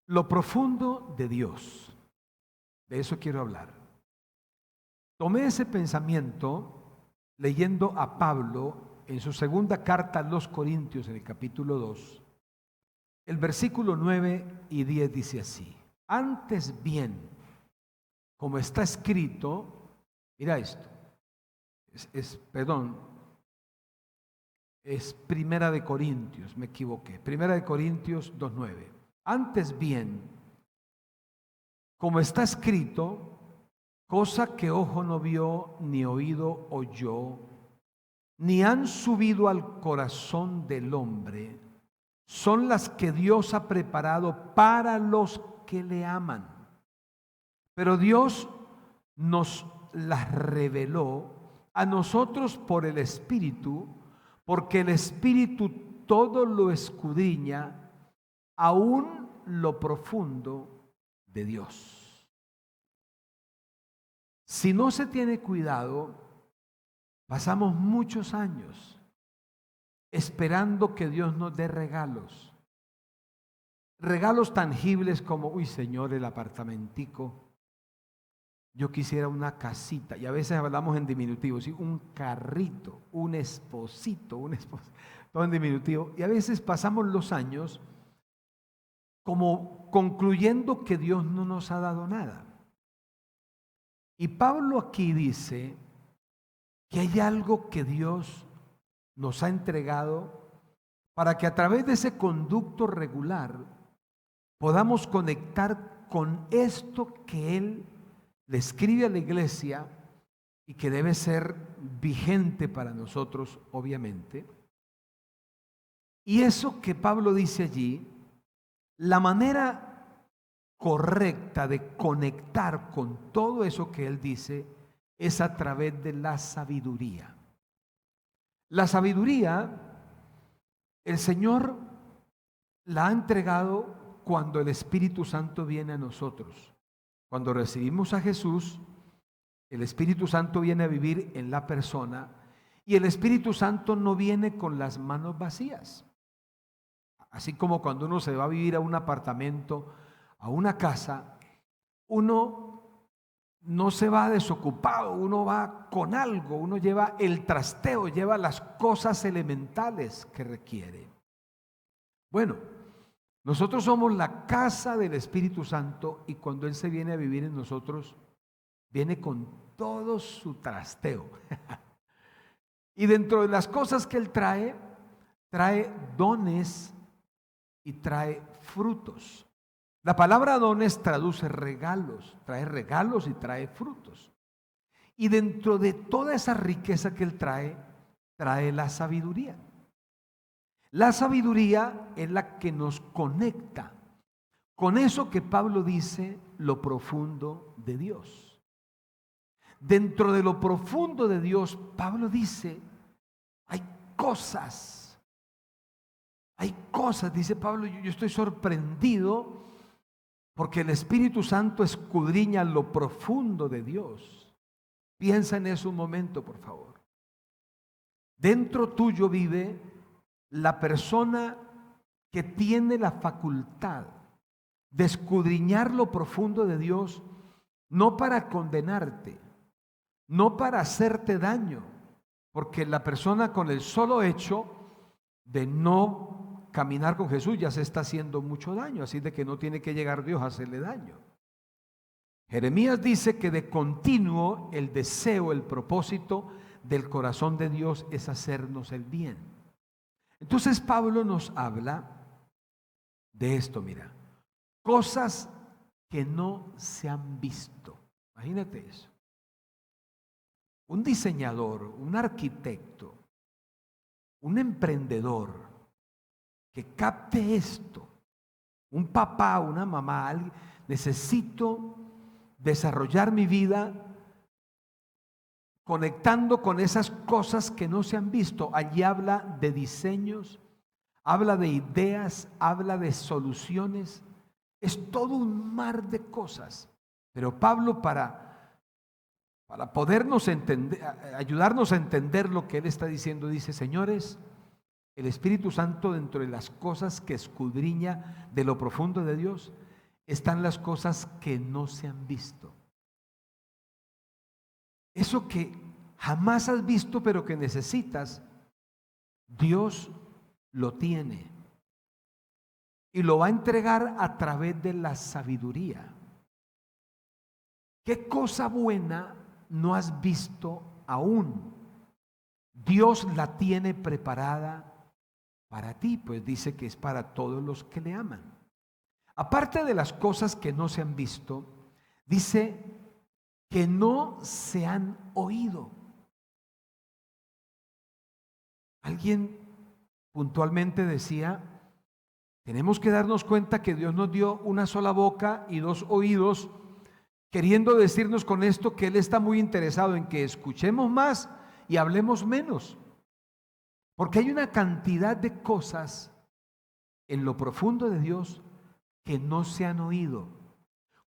Lo profundo de Dios. De eso quiero hablar. Tomé ese pensamiento leyendo a Pablo en su segunda carta a los Corintios, en el capítulo 2. El versículo 9 y 10 dice así: antes bien, como está escrito, mira esto, es Primera de Corintios, me equivoqué, Primera de Corintios 2:9. Antes bien, como está escrito, cosa que ojo no vio, ni oído oyó, ni han subido al corazón del hombre, son las que Dios ha preparado para los que le aman. Pero Dios nos las reveló a nosotros por el Espíritu, porque el Espíritu todo lo escudriña, aún lo profundo de Dios. Si no se tiene cuidado, pasamos muchos años esperando que Dios nos dé regalos. Regalos tangibles como, uy Señor, el apartamentico. Yo quisiera una casita. Y a veces hablamos en diminutivo, ¿sí? Un carrito, un esposito, todo en diminutivo. Y a veces pasamos los años como concluyendo que Dios no nos ha dado nada. Y Pablo aquí dice que hay algo que Dios nos ha entregado para que a través de ese conducto regular podamos conectar con esto que Él le escribe a la iglesia y que debe ser vigente para nosotros, obviamente. Y eso que Pablo dice allí, la manera correcta de conectar con todo eso que él dice es a través de la sabiduría. La sabiduría, el Señor la ha entregado cuando el Espíritu Santo viene a nosotros. Cuando recibimos a Jesús, el Espíritu Santo viene a vivir en la persona y el Espíritu Santo no viene con las manos vacías. Así como cuando uno se va a vivir a un apartamento, a una casa, uno no se va desocupado, uno va con algo, uno lleva el trasteo, lleva las cosas elementales que requiere. Bueno, nosotros somos la casa del Espíritu Santo y cuando Él se viene a vivir en nosotros, viene con todo su trasteo. Y dentro de las cosas que Él trae dones y trae frutos. La palabra dones traduce regalos, trae regalos y trae frutos. Y dentro de toda esa riqueza que Él trae la sabiduría. La sabiduría es la que nos conecta con eso que Pablo dice, lo profundo de Dios. Dentro de lo profundo de Dios, Pablo dice, hay cosas, dice Pablo, yo estoy sorprendido porque el Espíritu Santo escudriña lo profundo de Dios. Piensa en eso un momento, por favor. Dentro tuyo vive la persona que tiene la facultad de escudriñar lo profundo de Dios, no para condenarte, no para hacerte daño, porque la persona con el solo hecho de no caminar con Jesús ya se está haciendo mucho daño, así de que no tiene que llegar Dios a hacerle daño. Jeremías dice que de continuo el deseo, el propósito del corazón de Dios es hacernos el bien. Entonces Pablo nos habla de esto, mira, cosas que no se han visto. Imagínate eso. Un diseñador, un arquitecto, un emprendedor que capte esto, un papá, una mamá, necesito desarrollar mi vida conectando con esas cosas que no se han visto. Allí habla de diseños, habla de ideas, habla de soluciones. Es todo un mar de cosas. Pero Pablo, para podernos entender, ayudarnos a entender lo que él está diciendo, dice, señores, el Espíritu Santo, dentro de las cosas que escudriña de lo profundo de Dios, están las cosas que no se han visto. Eso que jamás has visto pero que necesitas, Dios lo tiene y lo va a entregar a través de la sabiduría. ¿Qué cosa buena no has visto aún? Dios la tiene preparada para ti, pues dice que es para todos los que le aman. Aparte de las cosas que no se han visto, dice que no se han oído. Alguien puntualmente decía, tenemos que darnos cuenta que Dios nos dio una sola boca y dos oídos, queriendo decirnos con esto que Él está muy interesado en que escuchemos más y hablemos menos. Porque hay una cantidad de cosas en lo profundo de Dios que no se han oído.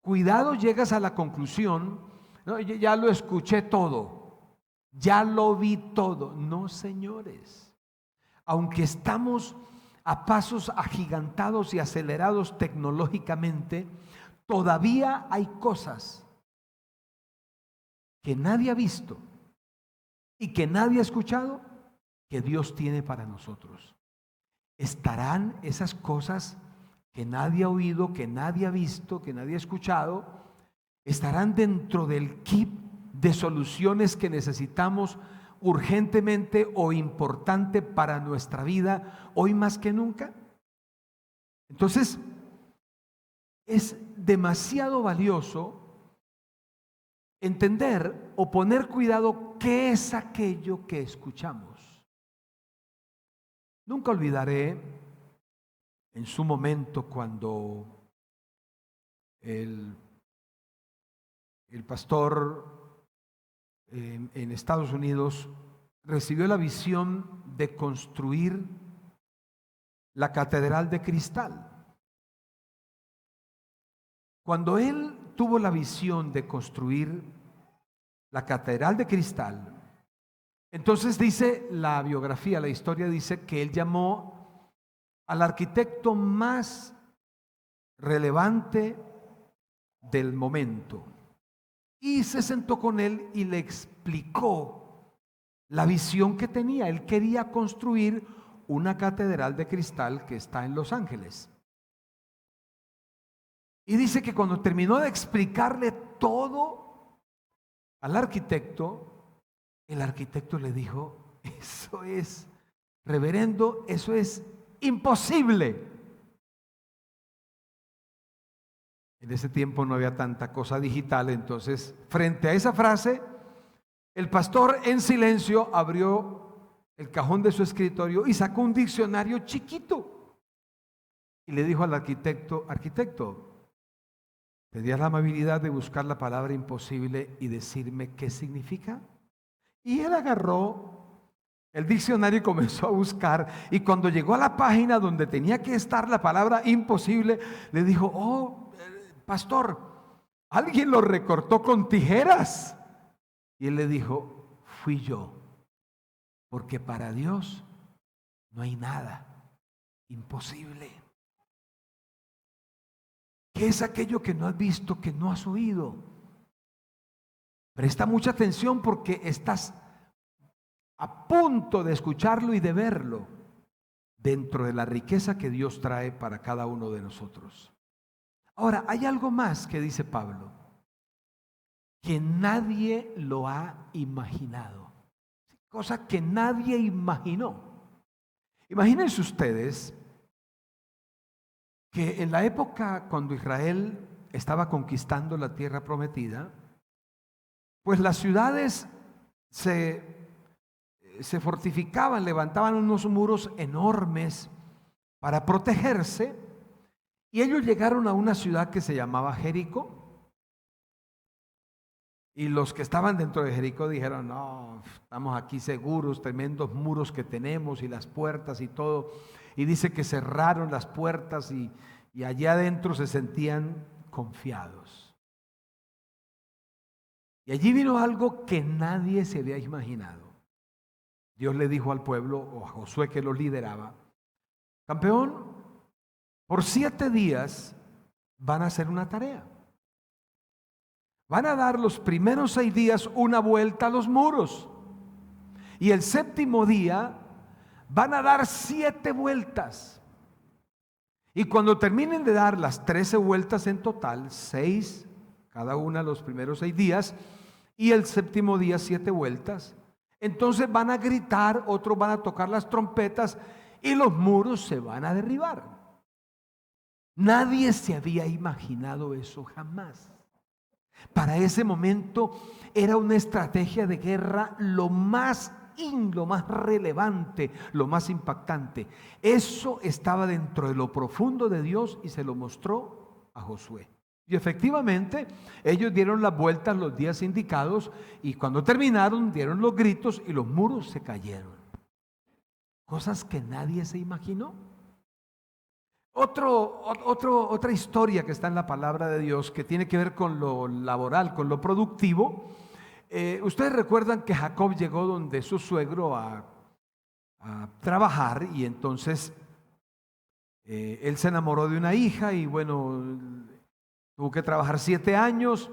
Cuidado, llegas a la conclusión, no, ya lo escuché todo, ya lo vi todo. No, señores. Aunque estamos a pasos agigantados y acelerados tecnológicamente, todavía hay cosas que nadie ha visto y que nadie ha escuchado que Dios tiene para nosotros. ¿Estarán esas cosas que nadie ha oído, que nadie ha visto, que nadie ha escuchado? ¿Estarán dentro del kit de soluciones que necesitamos urgentemente o importante para nuestra vida hoy más que nunca? Entonces, es demasiado valioso entender o poner cuidado qué es aquello que escuchamos. Nunca olvidaré en su momento cuando el pastor en Estados Unidos recibió la visión de construir la Catedral de Cristal. Cuando él tuvo la visión de construir la Catedral de Cristal, entonces dice la biografía, la historia dice que él llamó al arquitecto más relevante del momento y se sentó con él y le explicó la visión que tenía. Él quería construir una catedral de cristal que está en Los Ángeles. Y dice que cuando terminó de explicarle todo al arquitecto, el arquitecto le dijo: eso es, reverendo, eso es imposible. En ese tiempo no había tanta cosa digital, entonces frente a esa frase, el pastor en silencio abrió el cajón de su escritorio y sacó un diccionario chiquito y le dijo al arquitecto: arquitecto, ¿tendrías la amabilidad de buscar la palabra imposible y decirme qué significa? Y él agarró el diccionario y comenzó a buscar, y cuando llegó a la página donde tenía que estar la palabra imposible, le dijo: oh, pastor, ¿alguien lo recortó con tijeras? Y él le dijo: fui yo, porque para Dios no hay nada imposible. ¿Qué es aquello que no has visto, que no has oído? Presta mucha atención porque estás a punto de escucharlo y de verlo dentro de la riqueza que Dios trae para cada uno de nosotros. Ahora, hay algo más que dice Pablo, que nadie lo ha imaginado, cosa que nadie imaginó. Imagínense ustedes que en la época cuando Israel estaba conquistando la tierra prometida, pues las ciudades se fortificaban, levantaban unos muros enormes para protegerse, y ellos llegaron a una ciudad que se llamaba Jericó. Y los que estaban dentro de Jericó dijeron: no, estamos aquí seguros, tremendos muros que tenemos y las puertas y todo. Y dice que cerraron las puertas y allá adentro se sentían confiados. Y allí vino algo que nadie se había imaginado. Dios le dijo al pueblo, o a Josué que lo lideraba: campeón, por 7 días van a hacer una tarea. Van a dar los primeros 6 días una vuelta a los muros. Y el 7º día van a dar 7 vueltas. Y cuando terminen de dar las 13 vueltas en total, 6 cada una los primeros 6 días, y el 7º día 7 vueltas, entonces van a gritar, otros van a tocar las trompetas y los muros se van a derribar. Nadie se había imaginado eso jamás. Para ese momento era una estrategia de guerra lo más relevante, lo más impactante. Eso estaba dentro de lo profundo de Dios y se lo mostró a Josué. Y efectivamente ellos dieron las vueltas los días indicados y cuando terminaron dieron los gritos y los muros se cayeron. Cosas que nadie se imaginó. Otra historia que está en la palabra de Dios que tiene que ver con lo laboral, con lo productivo. Ustedes recuerdan que Jacob llegó donde su suegro a trabajar y entonces él se enamoró de una hija y bueno, tuvo que trabajar 7 años,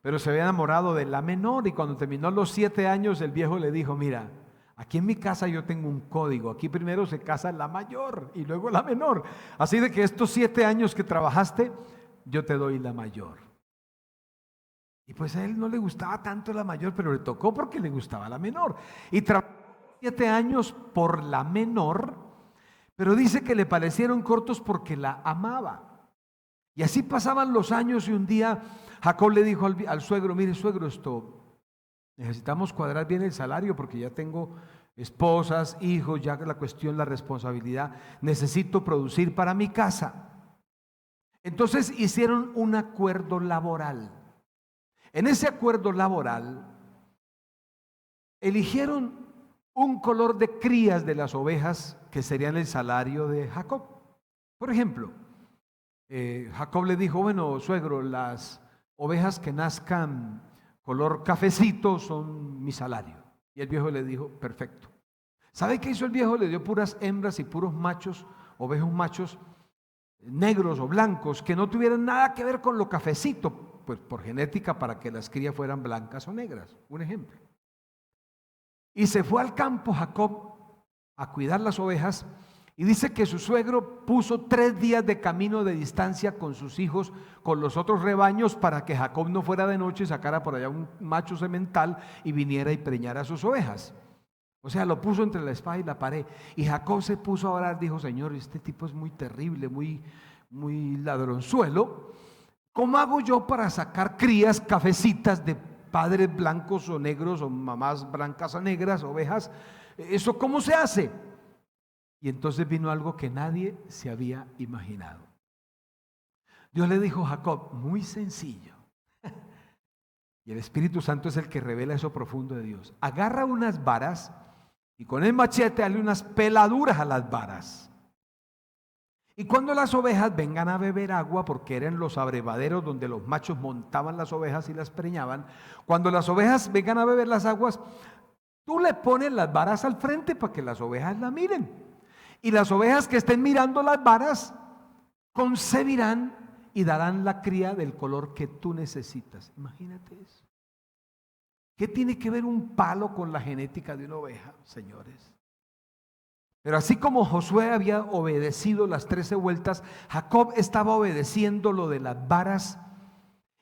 pero se había enamorado de la menor y cuando terminó los 7 años el viejo le dijo: mira, aquí en mi casa yo tengo un código, aquí primero se casa la mayor y luego la menor, así de que estos 7 años que trabajaste yo te doy la mayor. Y pues a él no le gustaba tanto la mayor, pero le tocó porque le gustaba la menor. Y trabajó 7 años por la menor, pero dice que le parecieron cortos porque la amaba. Y así pasaban los años y un día Jacob le dijo al suegro: mire suegro, necesitamos cuadrar bien el salario porque ya tengo esposas, hijos, ya la cuestión, la responsabilidad, necesito producir para mi casa. Entonces hicieron un acuerdo laboral. En ese acuerdo laboral eligieron un color de crías de las ovejas que serían el salario de Jacob. Por ejemplo, Jacob le dijo: bueno, suegro, las ovejas que nazcan color cafecito son mi salario. Y el viejo le dijo: perfecto. ¿Sabe qué hizo el viejo? Le dio puras hembras y puros machos, ovejas machos negros o blancos que no tuvieran nada que ver con lo cafecito, pues por genética, para que las crías fueran blancas o negras, un ejemplo. Y se fue al campo Jacob a cuidar las ovejas y dice que su suegro puso 3 días de camino de distancia con sus hijos, con los otros rebaños, para que Jacob no fuera de noche y sacara por allá un macho semental y viniera y preñara a sus ovejas. O sea, lo puso entre la espada y la pared. Y Jacob se puso a orar, dijo: Señor, este tipo es muy terrible, muy ladronzuelo. ¿Cómo hago yo para sacar crías cafecitas de padres blancos o negros o mamás blancas o negras, ovejas? ¿Eso cómo se hace? Y entonces vino algo que nadie se había imaginado. Dios le dijo a Jacob: muy sencillo. Y el Espíritu Santo es el que revela eso profundo de Dios. Agarra unas varas y con el machete dale unas peladuras a las varas. Y cuando las ovejas vengan a beber agua, porque eran los abrevaderos donde los machos montaban las ovejas y las preñaban, cuando las ovejas vengan a beber las aguas, tú le pones las varas al frente para que las ovejas la miren. Y las ovejas que estén mirando las varas concebirán y darán la cría del color que tú necesitas. Imagínate eso. ¿Qué tiene que ver un palo con la genética de una oveja, señores? Pero así como Josué había obedecido las 13 vueltas, Jacob estaba obedeciendo lo de las varas.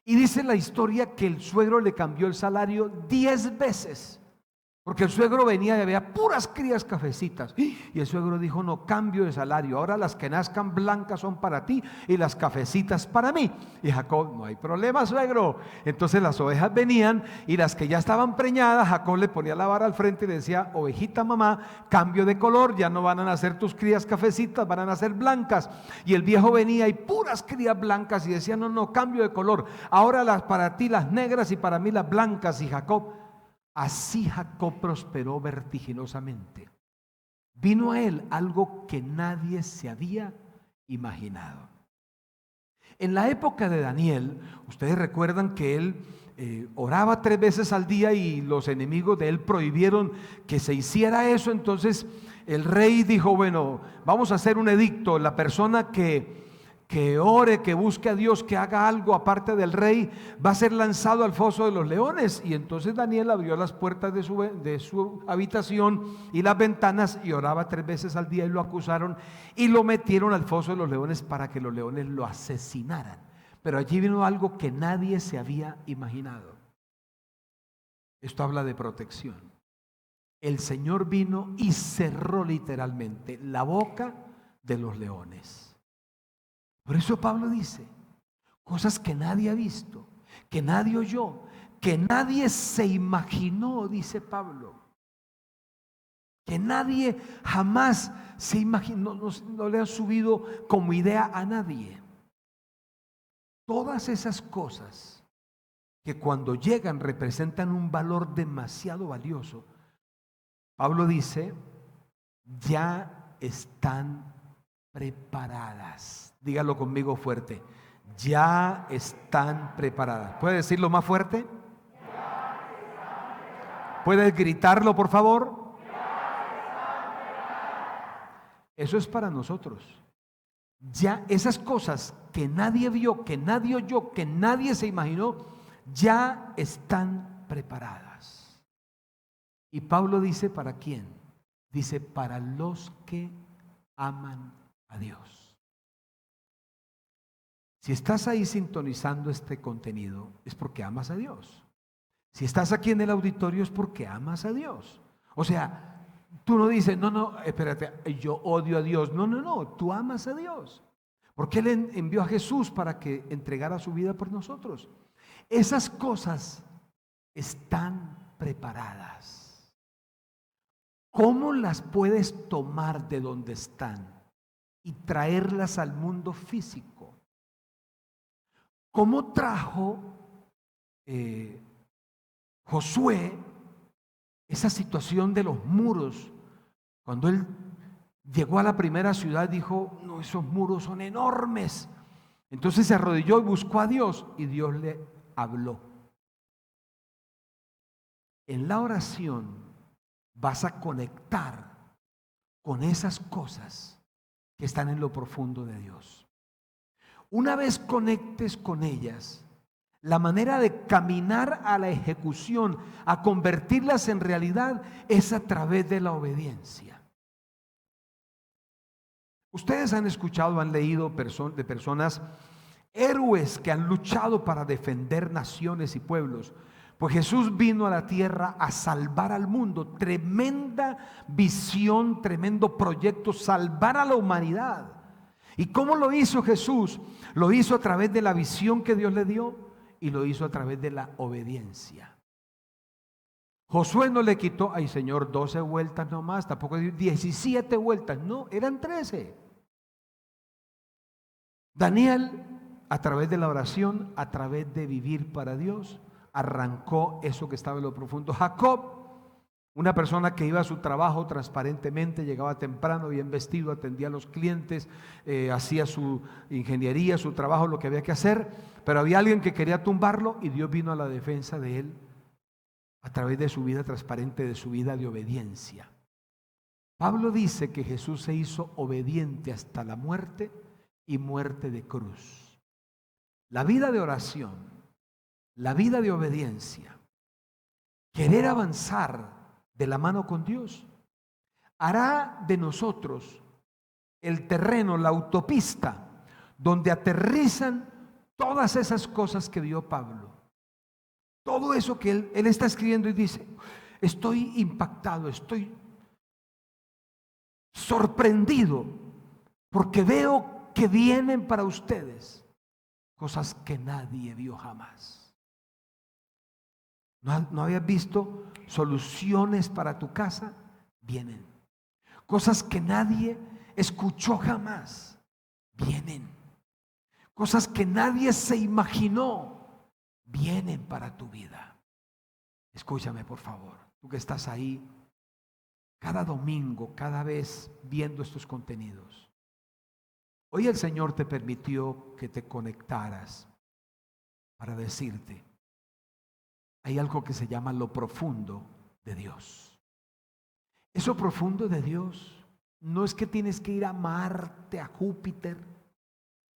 Y dice la historia que el suegro le cambió el salario 10 veces. Porque el suegro venía y había puras crías cafecitas. Y el suegro dijo: no, cambio de salario. Ahora las que nazcan blancas son para ti y las cafecitas para mí. Y Jacob: no hay problema, suegro. Entonces las ovejas venían y las que ya estaban preñadas, Jacob le ponía la vara al frente y le decía: ovejita mamá, cambio de color, ya no van a nacer tus crías cafecitas, van a nacer blancas. Y el viejo venía y puras crías blancas y decía: no, cambio de color. Ahora para ti las negras y para mí las blancas. Y así Jacob prosperó vertiginosamente. Vino a él algo que nadie se había imaginado. En la época de Daniel, ustedes recuerdan que él oraba 3 veces al día y los enemigos de él prohibieron que se hiciera eso. Entonces el rey dijo: bueno, vamos a hacer un edicto. La persona que que ore, que busque a Dios, que haga algo aparte del rey, va a ser lanzado al foso de los leones. Y entonces Daniel abrió las puertas de su habitación y las ventanas y oraba 3 veces al día, y lo acusaron y lo metieron al foso de los leones para que los leones lo asesinaran. Pero allí vino algo que nadie se había imaginado. Esto habla de protección. El Señor vino y cerró literalmente la boca de los leones. Por eso Pablo dice, cosas que nadie ha visto, que nadie oyó, que nadie se imaginó, dice Pablo. Que nadie jamás se imaginó, no le han subido como idea a nadie. Todas esas cosas que cuando llegan representan un valor demasiado valioso. Pablo dice, ya están preparadas. Dígalo conmigo fuerte. Ya están preparadas. ¿Puede decirlo más fuerte? ¿Puedes gritarlo, por favor? Eso es para nosotros. Ya esas cosas que nadie vio, que nadie oyó, que nadie se imaginó, ya están preparadas. Y Pablo dice, ¿para quién? Dice, para los que aman a Dios. Si estás ahí sintonizando este contenido, es porque amas a Dios. Si estás aquí en el auditorio, es porque amas a Dios. O sea, tú no dices, no, espérate, yo odio a Dios. No, tú amas a Dios. Porque Él envió a Jesús para que entregara su vida por nosotros. Esas cosas están preparadas. ¿Cómo las puedes tomar de donde están y traerlas al mundo físico? ¿Cómo trajo Josué esa situación de los muros? Cuando él llegó a la primera ciudad, dijo, no, esos muros son enormes. Entonces se arrodilló y buscó a Dios y Dios le habló. En la oración vas a conectar con esas cosas que están en lo profundo de Dios. Una vez conectes con ellas, la manera de caminar a la ejecución, a convertirlas en realidad, es a través de la obediencia. Ustedes han escuchado, han leído de personas, héroes que han luchado para defender naciones y pueblos. Pues Jesús vino a la tierra a salvar al mundo. Tremenda visión, tremendo proyecto, salvar a la humanidad. ¿Y cómo lo hizo Jesús? Lo hizo a través de la visión que Dios le dio y lo hizo a través de la obediencia. Josué no le quitó, ay Señor, 12 vueltas nomás, tampoco 17 vueltas, no, eran 13. Daniel, a través de la oración, a través de vivir para Dios, arrancó eso que estaba en lo profundo. Jacob, una persona que iba a su trabajo transparentemente, llegaba temprano, bien vestido, atendía a los clientes, hacía su ingeniería, su trabajo, lo que había que hacer, pero había alguien que quería tumbarlo y Dios vino a la defensa de él a través de su vida transparente, de su vida de obediencia. Pablo dice que Jesús se hizo obediente hasta la muerte y muerte de cruz. La vida de oración, la vida de obediencia, querer avanzar de la mano con Dios, hará de nosotros el terreno, la autopista, donde aterrizan todas esas cosas que vio Pablo. Todo eso que él está escribiendo y dice, estoy impactado, estoy sorprendido, porque veo que vienen para ustedes cosas que nadie vio jamás. ¿No habías visto soluciones para tu casa? Vienen. Cosas que nadie escuchó jamás. Vienen. Cosas que nadie se imaginó. Vienen para tu vida. Escúchame, por favor. Tú que estás ahí cada domingo, cada vez viendo estos contenidos. Hoy el Señor te permitió que te conectaras para decirte, hay algo que se llama lo profundo de Dios. Eso profundo de Dios no es que tienes que ir a Marte, a Júpiter,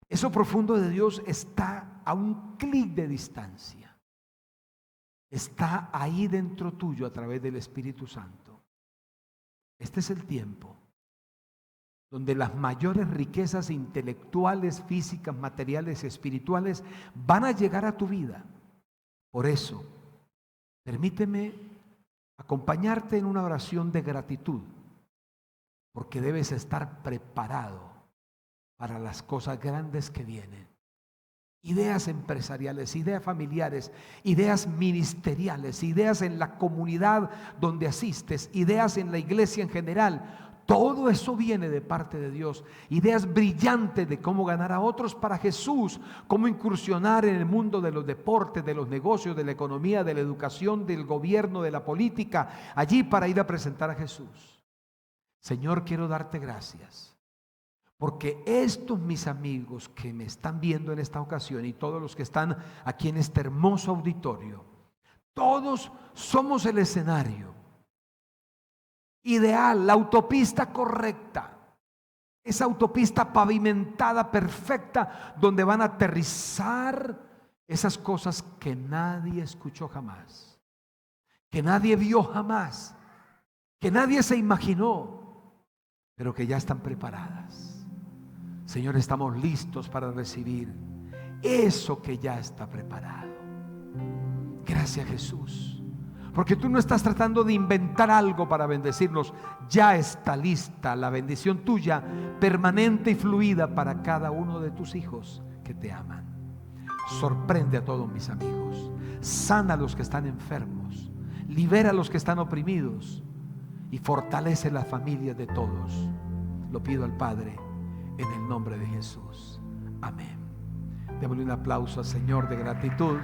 Eso profundo de Dios está a un clic de distancia. Está ahí dentro tuyo a través del Espíritu Santo. Este es el tiempo donde las mayores riquezas intelectuales, físicas, materiales y espirituales van a llegar a tu vida. Por eso, permíteme acompañarte en una oración de gratitud, porque debes estar preparado para las cosas grandes que vienen. Ideas empresariales, ideas familiares, ideas ministeriales, ideas en la comunidad donde asistes, ideas en la iglesia en general. Todo eso viene de parte de Dios. Ideas brillantes de cómo ganar a otros para Jesús, cómo incursionar en el mundo de los deportes, de los negocios, de la economía, de la educación, del gobierno, de la política, allí para ir a presentar a Jesús. Señor, quiero darte gracias, porque estos mis amigos que me están viendo en esta ocasión y todos los que están aquí en este hermoso auditorio, todos somos el escenario ideal, la autopista correcta, esa autopista pavimentada, perfecta, donde van a aterrizar esas cosas que nadie escuchó jamás, que nadie vio jamás, que nadie se imaginó, pero que ya están preparadas. Señor, estamos listos para recibir eso que ya está preparado. Gracias, Jesús. Porque tú no estás tratando de inventar algo para bendecirnos. Ya está lista la bendición tuya, permanente y fluida para cada uno de tus hijos que te aman. Sorprende a todos mis amigos. Sana a los que están enfermos. Libera a los que están oprimidos. Y fortalece las familias de todos. Lo pido al Padre en el nombre de Jesús. Amén. Démosle un aplauso al Señor de gratitud.